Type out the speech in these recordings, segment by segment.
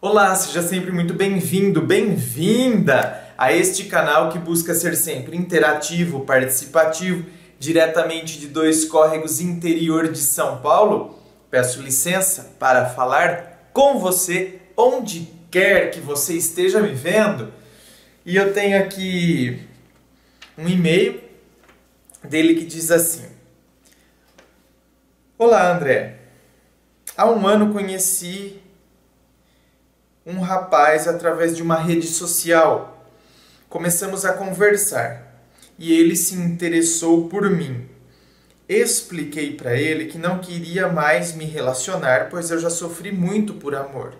Olá, seja sempre muito bem-vindo, bem-vinda a este canal que busca ser sempre interativo, participativo, diretamente de Dois Córregos, interior de São Paulo. Peço licença para falar com você onde quer que você esteja me vendo. E eu tenho aqui um e-mail dele que diz assim: Olá, André. Há um ano conheci um rapaz através de uma rede social. Começamos a conversar e ele se interessou por mim. Expliquei para ele que não queria mais me relacionar, pois eu já sofri muito por amor.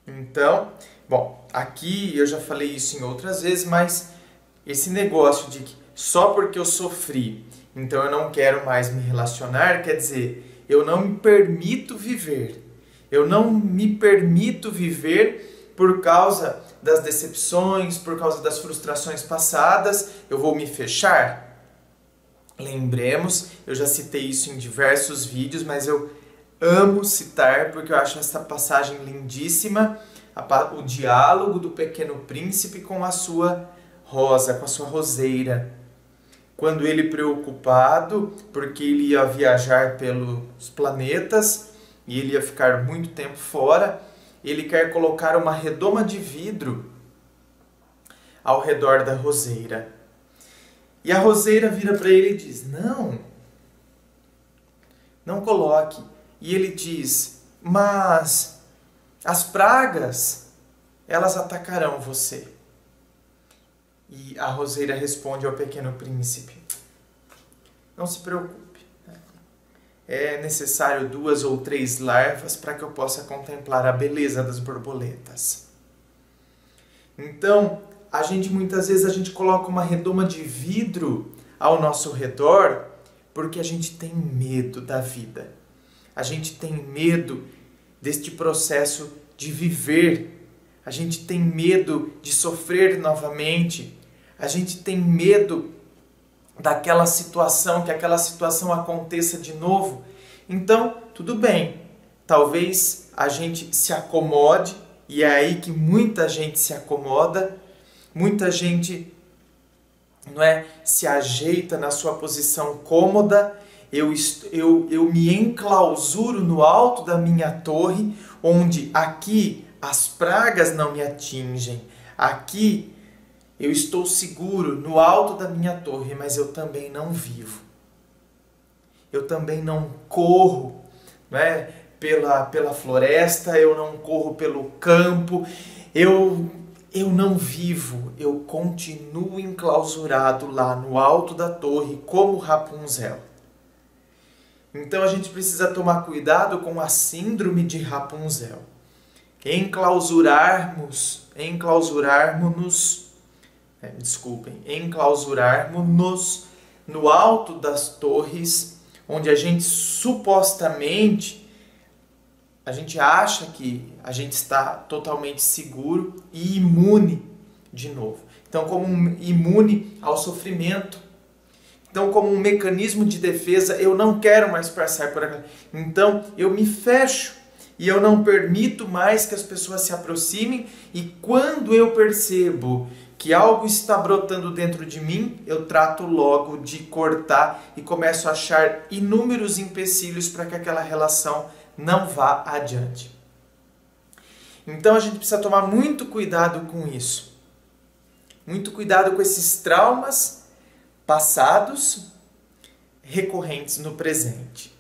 Então, bom, aqui eu já falei isso em outras vezes, mas esse negócio de que só porque eu sofri, então eu não quero mais me relacionar, quer dizer, eu não me permito viver. Eu não me permito viver por causa das decepções, por causa das frustrações passadas, eu vou me fechar? Lembremos, eu já citei isso em diversos vídeos, mas eu amo citar porque eu acho essa passagem lindíssima, o diálogo do Pequeno Príncipe com a sua rosa, com a sua roseira. Quando ele preocupado, porque ele ia viajar pelos planetas, e ele ia ficar muito tempo fora, ele quer colocar uma redoma de vidro ao redor da roseira. E a roseira vira para ele e diz: não coloque. E ele diz: mas as pragas, elas atacarão você. E a roseira responde ao Pequeno Príncipe: não se preocupe. É necessário 2 ou 3 larvas para que eu possa contemplar a beleza das borboletas. Então, muitas vezes a gente coloca uma redoma de vidro ao nosso redor porque a gente tem medo da vida. A gente tem medo deste processo de viver. A gente tem medo de sofrer novamente. A gente tem medo daquela situação, que aquela situação aconteça de novo. Então, tudo bem, talvez a gente se acomode, e é aí que muita gente se acomoda, muita gente se ajeita na sua posição cômoda. Eu me enclausuro no alto da minha torre, onde aqui as pragas não me atingem, aqui eu estou seguro no alto da minha torre, mas eu também não vivo. Eu também não corro, pela floresta, eu não corro pelo campo, eu não vivo, eu continuo enclausurado lá no alto da torre como Rapunzel. Então a gente precisa tomar cuidado com a síndrome de Rapunzel. Enclausurarmos-nos no alto das torres, onde a gente supostamente, a gente acha que a gente está totalmente seguro e imune de novo. Então, como imune ao sofrimento. Então, como um mecanismo de defesa, eu não quero mais passar por aquilo. Então, eu me fecho e eu não permito mais que as pessoas se aproximem, e quando eu percebo que algo está brotando dentro de mim, eu trato logo de cortar e começo a achar inúmeros empecilhos para que aquela relação não vá adiante. Então a gente precisa tomar muito cuidado com isso. Muito cuidado com esses traumas passados recorrentes no presente.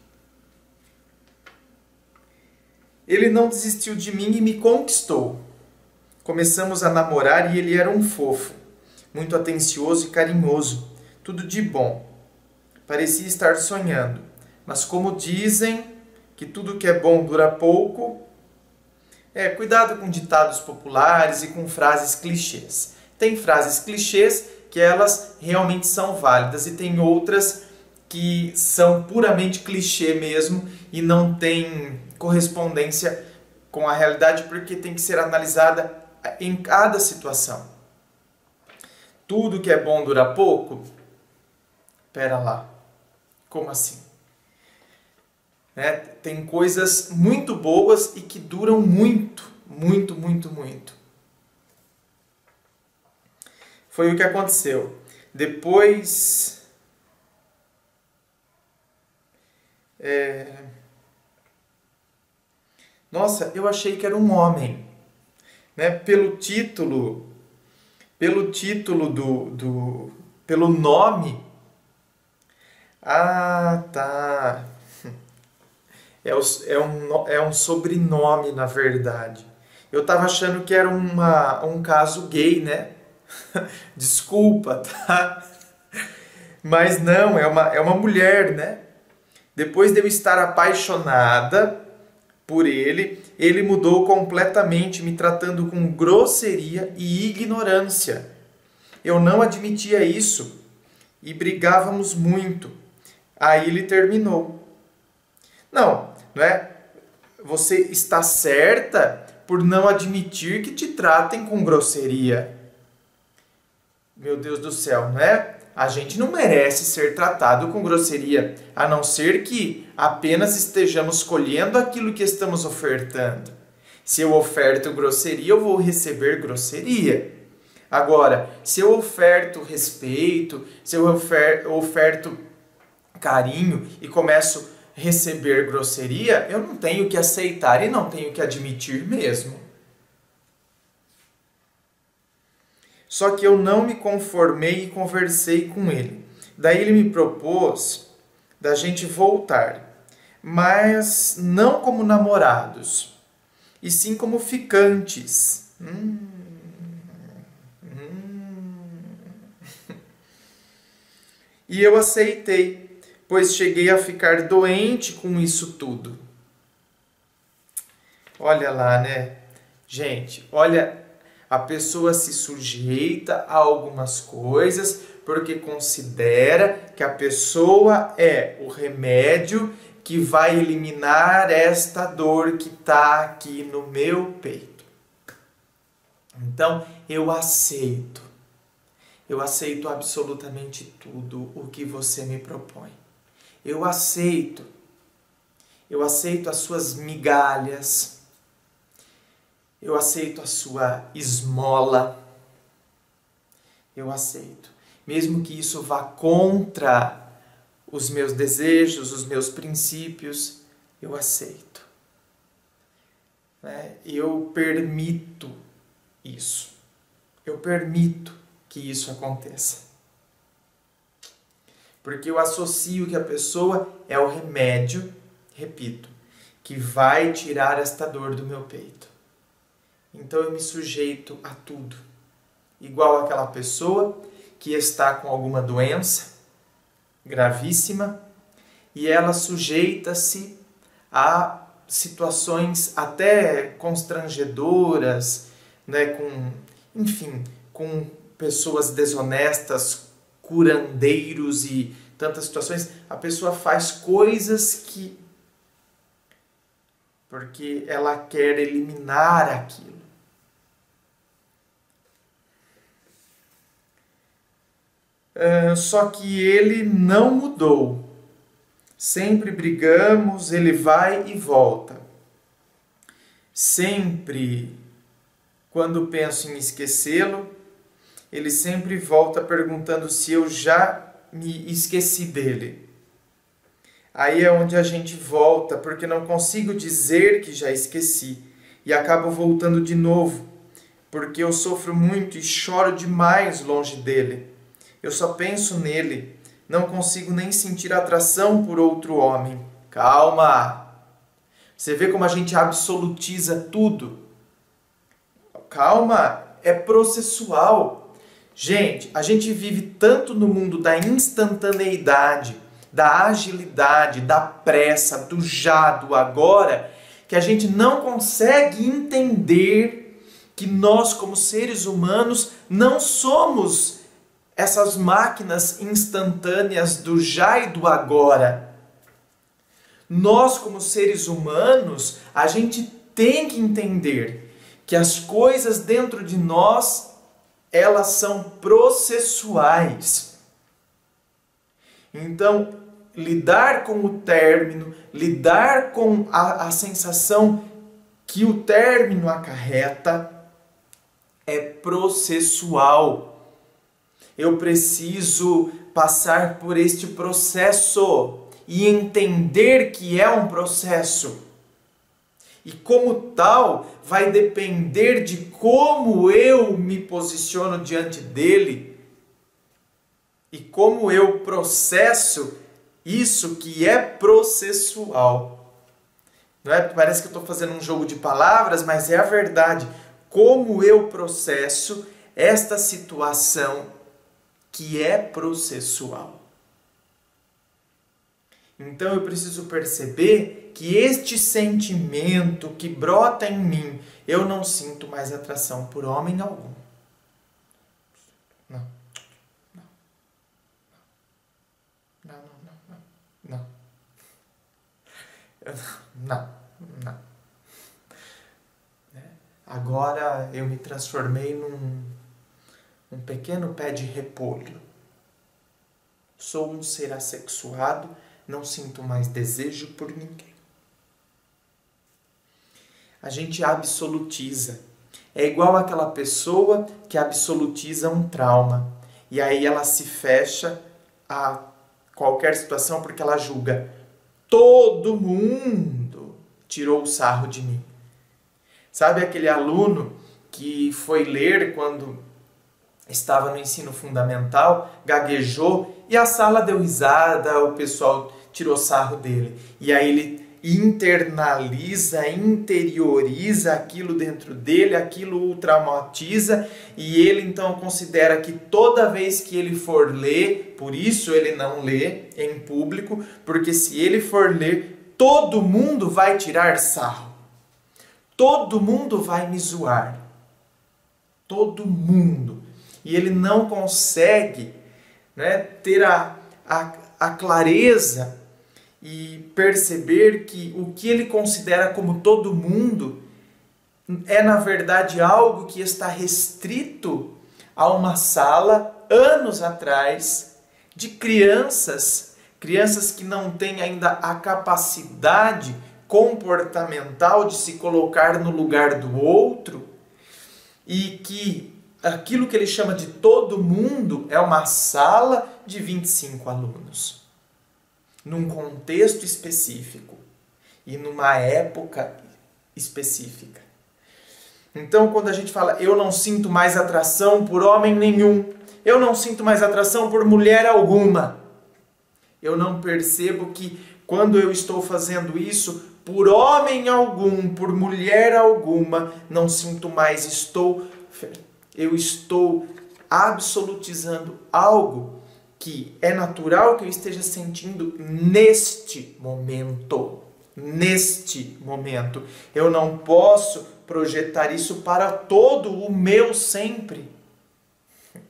Ele não desistiu de mim e me conquistou. Começamos a namorar e ele era um fofo, muito atencioso e carinhoso, tudo de bom. Parecia estar sonhando, mas como dizem que tudo que é bom dura pouco, cuidado com ditados populares e com frases clichês. Tem frases clichês que elas realmente são válidas e tem outras que são puramente clichê mesmo e não tem correspondência com a realidade, porque tem que ser analisada em cada situação. Tudo que é bom dura pouco? Pera lá. Como assim? né? Tem coisas muito boas e que duram muito, muito, muito, muito. Foi o que aconteceu. Depois... Nossa, eu achei que era um homem, né? Pelo nome. Ah, tá. É um sobrenome, na verdade. Eu estava achando que era um caso gay, né? Desculpa, tá? Mas não, é uma mulher, né? Depois de eu estar apaixonada por ele, ele mudou completamente, me tratando com grosseria e ignorância. Eu não admitia isso e brigávamos muito. Aí ele terminou. Não é? Você está certa por não admitir que te tratem com grosseria. Meu Deus do céu, não é? A gente não merece ser tratado com grosseria, a não ser que apenas estejamos colhendo aquilo que estamos ofertando. Se eu oferto grosseria, eu vou receber grosseria. Agora, se eu oferto respeito, se eu oferto carinho e começo a receber grosseria, eu não tenho que aceitar e não tenho que admitir mesmo. Só que eu não me conformei e conversei com ele. Daí ele me propôs da gente voltar, mas não como namorados, e sim como ficantes. E eu aceitei, pois cheguei a ficar doente com isso tudo. Olha lá, né? Gente, olha... A pessoa se sujeita a algumas coisas porque considera que a pessoa é o remédio que vai eliminar esta dor que está aqui no meu peito. Então, eu aceito absolutamente tudo o que você me propõe. Eu aceito as suas migalhas. Eu aceito a sua esmola. Eu aceito. Mesmo que isso vá contra os meus desejos, os meus princípios, eu aceito. Eu permito isso. Eu permito que isso aconteça. Porque eu associo que a pessoa é o remédio, repito, que vai tirar esta dor do meu peito. Então eu me sujeito a tudo. Igual aquela pessoa que está com alguma doença gravíssima e ela sujeita-se a situações até constrangedoras, né, com pessoas desonestas, curandeiros e tantas situações. A pessoa faz coisas porque ela quer eliminar aquilo. Só que ele não mudou. Sempre brigamos, ele vai e volta. Sempre, quando penso em esquecê-lo, ele sempre volta perguntando se eu já me esqueci dele. Aí é onde a gente volta, porque não consigo dizer que já esqueci. E acabo voltando de novo, porque eu sofro muito e choro demais longe dele. Eu só penso nele, não consigo nem sentir atração por outro homem. Calma! Você vê como a gente absolutiza tudo? Calma, é processual. Gente, a gente vive tanto no mundo da instantaneidade, da agilidade, da pressa, do já, do agora, que a gente não consegue entender que nós, como seres humanos, não somos essas máquinas instantâneas do já e do agora. Nós, como seres humanos, a gente tem que entender que as coisas dentro de nós, elas são processuais. Então, lidar com o término, lidar com a sensação que o término acarreta, é processual. Eu preciso passar por este processo e entender que é um processo. E como tal, vai depender de como eu me posiciono diante dele e como eu processo isso que é processual. Não é? Parece que eu estou fazendo um jogo de palavras, mas é a verdade. Como eu processo esta situação que é processual. Então eu preciso perceber que este sentimento que brota em mim, eu não sinto mais atração por homem algum. Não. Não. Agora eu me transformei num pequeno pé de repolho. Sou um ser assexuado, não sinto mais desejo por ninguém. A gente absolutiza. É igual aquela pessoa que absolutiza um trauma. E aí ela se fecha a qualquer situação porque ela julga. Todo mundo tirou o sarro de mim. Sabe aquele aluno que foi ler quando estava no ensino fundamental, gaguejou e a sala deu risada, o pessoal tirou sarro dele. E aí ele internaliza, interioriza aquilo dentro dele, aquilo o traumatiza e ele então considera que toda vez que ele for ler, por isso ele não lê em público, porque se ele for ler, todo mundo vai tirar sarro. Todo mundo vai me zoar. Todo mundo. E ele não consegue, né, ter a clareza e perceber que o que ele considera como todo mundo é, na verdade, algo que está restrito a uma sala, anos atrás, de crianças que não têm ainda a capacidade comportamental de se colocar no lugar do outro e que aquilo que ele chama de todo mundo é uma sala de 25 alunos, num contexto específico e numa época específica. Então, quando a gente fala, eu não sinto mais atração por homem nenhum, eu não sinto mais atração por mulher alguma, eu não percebo que quando eu estou fazendo isso, por homem algum, por mulher alguma, não sinto mais, eu estou absolutizando algo que é natural que eu esteja sentindo neste momento. Neste momento. Eu não posso projetar isso para todo o meu sempre.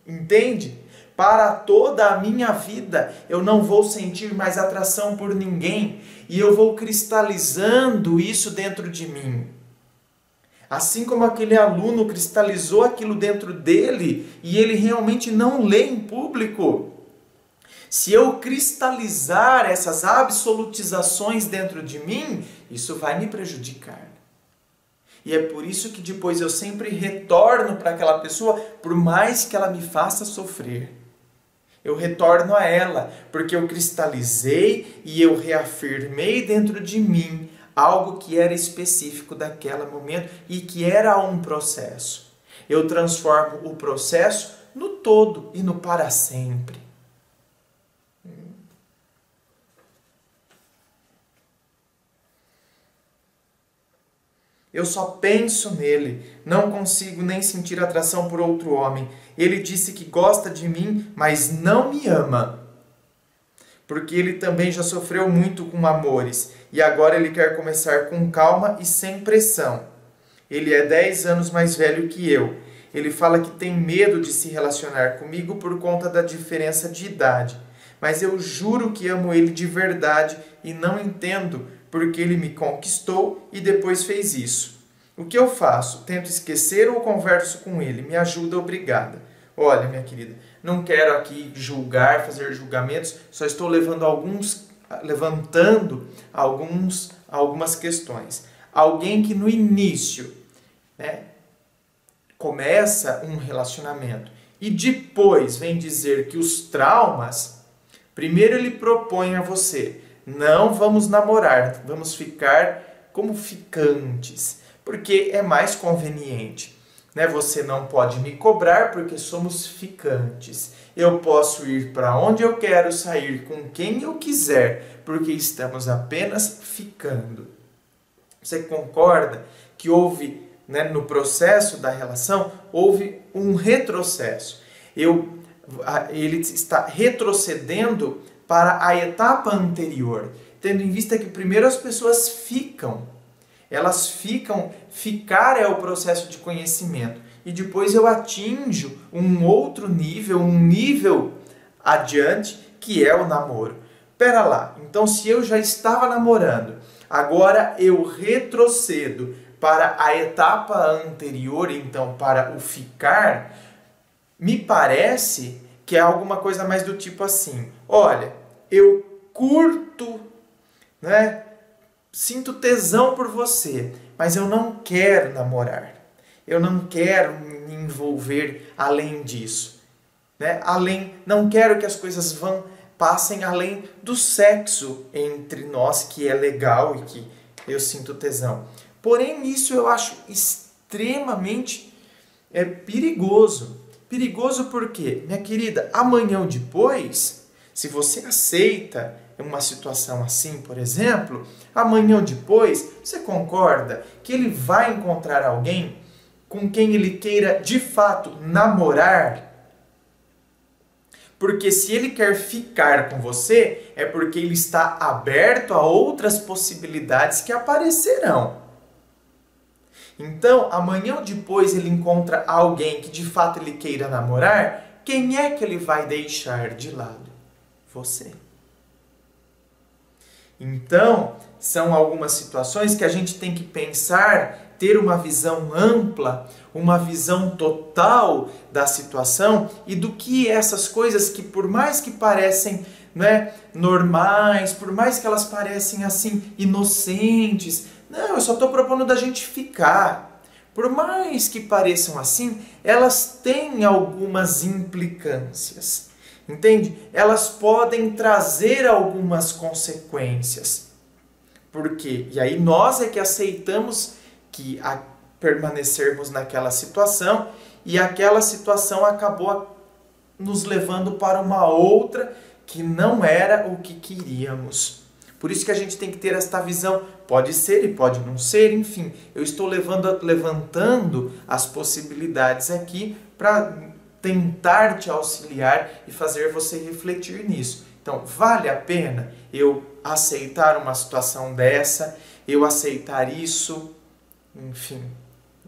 Entende? Para toda a minha vida, eu não vou sentir mais atração por ninguém e eu vou cristalizando isso dentro de mim. Assim como aquele aluno cristalizou aquilo dentro dele e ele realmente não lê em público. Se eu cristalizar essas absolutizações dentro de mim, isso vai me prejudicar. E é por isso que depois eu sempre retorno para aquela pessoa, por mais que ela me faça sofrer. Eu retorno a ela, porque eu cristalizei e eu reafirmei dentro de mim algo que era específico daquele momento e que era um processo. Eu transformo o processo no todo e no para sempre. Eu só penso nele, não consigo nem sentir atração por outro homem. Ele disse que gosta de mim, mas não me ama. Porque ele também já sofreu muito com amores, e agora ele quer começar com calma e sem pressão. Ele é 10 anos mais velho que eu. Ele fala que tem medo de se relacionar comigo por conta da diferença de idade. Mas eu juro que amo ele de verdade e não entendo porque ele me conquistou e depois fez isso. O que eu faço? Tento esquecer ou converso com ele? Me ajuda, obrigada. Olha, minha querida, não quero aqui julgar, fazer julgamentos, só estou levando levantando algumas questões. Alguém que no início, né, começa um relacionamento e depois vem dizer que os traumas, primeiro ele propõe a você, não vamos namorar, vamos ficar como ficantes, porque é mais conveniente. Né? Você não pode me cobrar porque somos ficantes. Eu posso ir para onde eu quero, sair com quem eu quiser, porque estamos apenas ficando. Você concorda que houve, né, no processo da relação, houve um retrocesso? Ele está retrocedendo para a etapa anterior, tendo em vista que primeiro as pessoas ficam. Elas ficam, ficar é o processo de conhecimento. E depois eu atinjo um outro nível, um nível adiante, que é o namoro. Pera lá, então se eu já estava namorando, agora eu retrocedo para a etapa anterior, então para o ficar, me parece que é alguma coisa mais do tipo assim, olha, eu curto, né? Sinto tesão por você, mas eu não quero namorar. Eu não quero me envolver além disso. Né? Não quero que as coisas passem além do sexo entre nós, que é legal e que eu sinto tesão. Porém, isso eu acho extremamente perigoso. Perigoso porque, minha querida, amanhã ou depois, se você aceita uma situação assim, por exemplo, amanhã ou depois, você concorda que ele vai encontrar alguém com quem ele queira de fato namorar? Porque se ele quer ficar com você, é porque ele está aberto a outras possibilidades que aparecerão. Então, amanhã ou depois ele encontra alguém que de fato ele queira namorar, quem é que ele vai deixar de lado? Você. Então, são algumas situações que a gente tem que pensar, ter uma visão ampla, uma visão total da situação e do que essas coisas que por mais que parecem, né, normais, por mais que elas parecem assim inocentes, não, eu só estou propondo da gente ficar. Por mais que pareçam assim, elas têm algumas implicâncias. Entende? Elas podem trazer algumas consequências. Por quê? E aí nós é que aceitamos que permanecermos naquela situação e aquela situação acabou nos levando para uma outra que não era o que queríamos. Por isso que a gente tem que ter esta visão. Pode ser e pode não ser, enfim. Eu estou levantando as possibilidades aqui para tentar te auxiliar e fazer você refletir nisso. Então, vale a pena eu aceitar uma situação dessa? Eu aceitar isso? Enfim,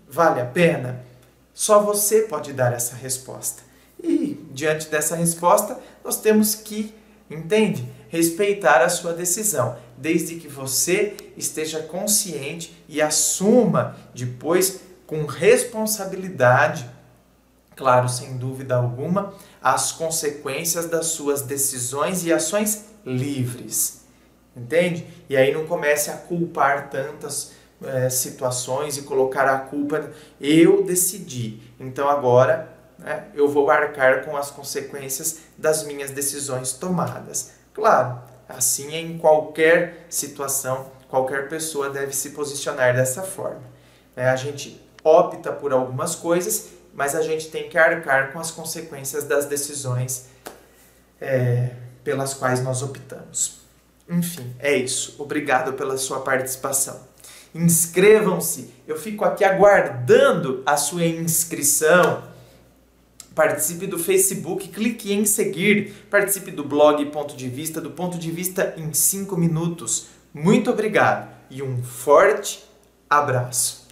vale a pena? Só você pode dar essa resposta. E, diante dessa resposta, nós temos que, entende? Respeitar a sua decisão, desde que você esteja consciente e assuma depois com responsabilidade, claro, sem dúvida alguma, as consequências das suas decisões e ações livres. Entende? E aí não comece a culpar tantas situações e colocar a culpa. Eu decidi, então agora, né, eu vou arcar com as consequências das minhas decisões tomadas. Claro, assim é em qualquer situação, qualquer pessoa deve se posicionar dessa forma. A gente opta por algumas coisas, mas a gente tem que arcar com as consequências das decisões pelas quais nós optamos. Enfim, é isso. Obrigado pela sua participação. Inscrevam-se. Eu fico aqui aguardando a sua inscrição. Participe do Facebook, clique em seguir. Participe do blog Ponto de Vista, do Ponto de Vista em 5 minutos. Muito obrigado e um forte abraço.